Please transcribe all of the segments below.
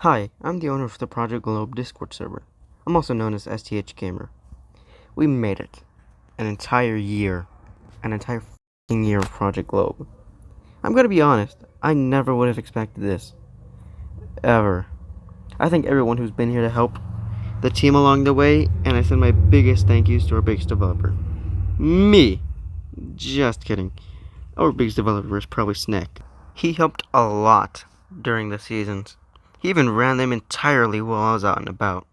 Hi, I'm the owner of the Project Globe Discord server. I'm also known as STH Gamer. We made it. An entire year. An entire f***ing year of Project Globe. I'm gonna be honest, I never would have expected this. Ever. I thank everyone who's been here to help the team along the way, and I send my biggest thank yous to our biggest developer. Me! Just kidding. Our biggest developer is probably Snick. He helped a lot during the seasons. He even ran them entirely while I was out and about.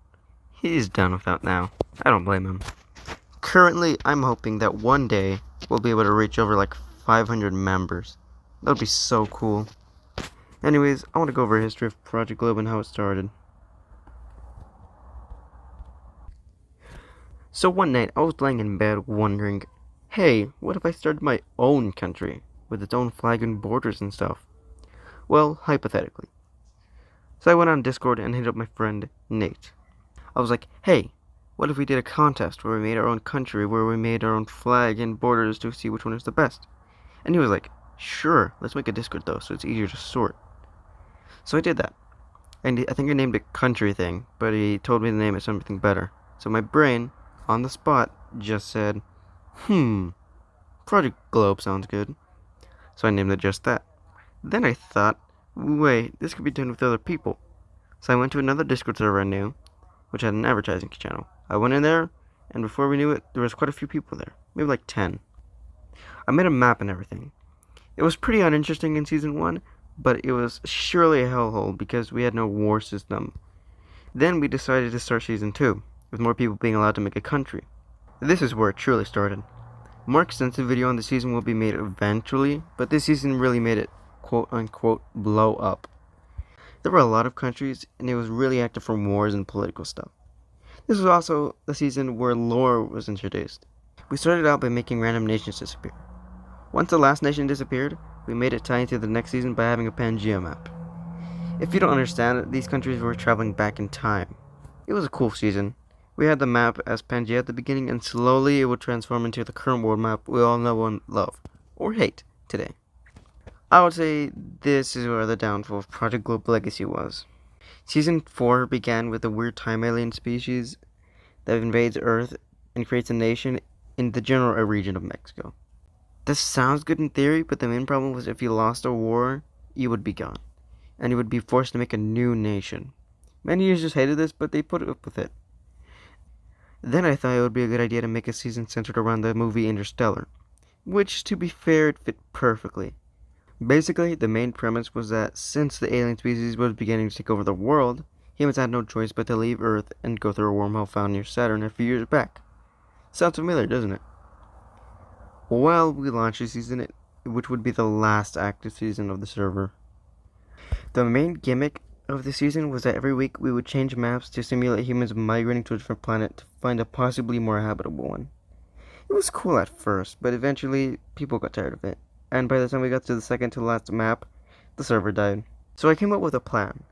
He's done with that now. I don't blame him. Currently, I'm hoping that one day we'll be able to reach over like 500 members. That would be so cool. Anyways, I want to go over a history of Project Globe and how it started. So one night, I was laying in bed wondering, hey, what if I started my own country with its own flag and borders and stuff? Well, hypothetically. So I went on Discord and hit up my friend Nate. I was like, hey, what if we did a contest where we made our own country, where we made our own flag and borders to see which one is the best? And he was like, sure, let's make a Discord though, so it's easier to sort. So I did that. And I think I named it Country Thing, but he told me to name it something better. So my brain, on the spot, just said, Project Globe sounds good. So I named it just that. Then I thought, wait, this could be done with other people. So I went to another Discord server I knew, which had an advertising channel. I went in there, and before we knew it, there was quite a few people there. Maybe like 10. I made a map and everything. It was pretty uninteresting in Season 1, but it was surely a hellhole because we had no war system. Then we decided to start Season 2, with more people being allowed to make a country. This is where it truly started. A more extensive video on the season will be made eventually, but this season really made it quote-unquote blow up. There were a lot of countries, and it was really active from wars and political stuff. This was also the season where lore was introduced. We started out by making random nations disappear. Once the last nation disappeared, we made it tie into the next season by having a Pangea map. If you don't understand it, these countries were traveling back in time. It was a cool season. We had the map as Pangea at the beginning, and slowly it would transform into the current world map we all know and love, or hate, today. I would say this is where the downfall of Project Globe Legacy was. Season 4 began with a weird time alien species that invades Earth and creates a nation in the general region of Mexico. This sounds good in theory, but the main problem was if you lost a war, you would be gone, and you would be forced to make a new nation. Many users hated this, but they put up with it. Then I thought it would be a good idea to make a season centered around the movie Interstellar, which, to be fair, it fit perfectly. Basically, the main premise was that since the alien species was beginning to take over the world, humans had no choice but to leave Earth and go through a wormhole found near Saturn a few years back. Sounds familiar, doesn't it? Well, we launched a season, which would be the last active season of the server. The main gimmick of the season was that every week we would change maps to simulate humans migrating to a different planet to find a possibly more habitable one. It was cool at first, but eventually people got tired of it, and by the time we got to the second to last map, the server died. So I came up with a plan.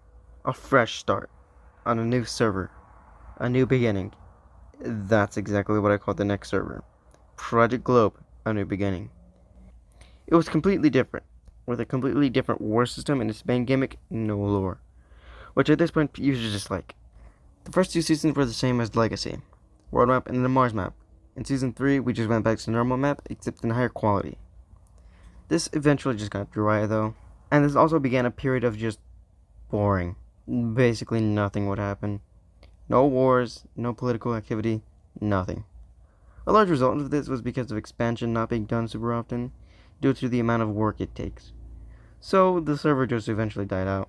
A fresh start. On a new server. A new beginning. That's exactly what I called the next server. Project Globe, a new beginning. It was completely different, with a completely different war system and its main gimmick, no lore. Which at this point, users just like. The first two seasons were the same as Legacy. World map and then the Mars map. In Season 3, we just went back to the normal map, except in higher quality. This eventually just got dry though, and this also began a period of just boring. Basically nothing would happen. No wars, no political activity, nothing. A large result of this was because of expansion not being done super often, due to the amount of work it takes. So the server just eventually died out.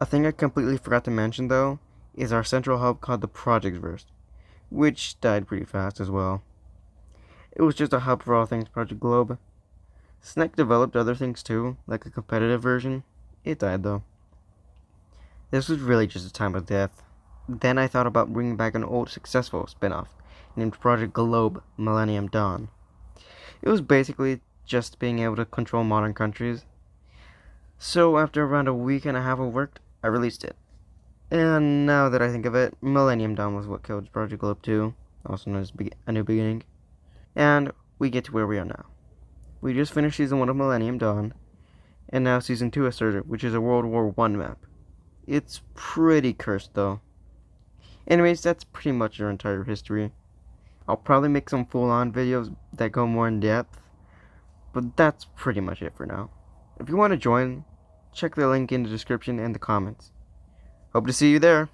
A thing I completely forgot to mention though, is our central hub called the Projectverse, which died pretty fast as well. It was just a hub for all things Project Globe. Snick developed other things too, like a competitive version. It died though. This was really just a time of death. Then I thought about bringing back an old successful spin-off, named Project Globe Millennium Dawn. It was basically just being able to control modern countries. So after around a week and a half of work, I released it. And now that I think of it, Millennium Dawn was what killed Project Globe 2, also known as A New Beginning. And we get to where we are now. We just finished Season 1 of Millennium Dawn, and now Season 2 has started, which is a World War I map. It's pretty cursed though. Anyways, that's pretty much your entire history. I'll probably make some full-on videos that go more in depth, but that's pretty much it for now. If you want to join, check the link in the description and the comments. Hope to see you there.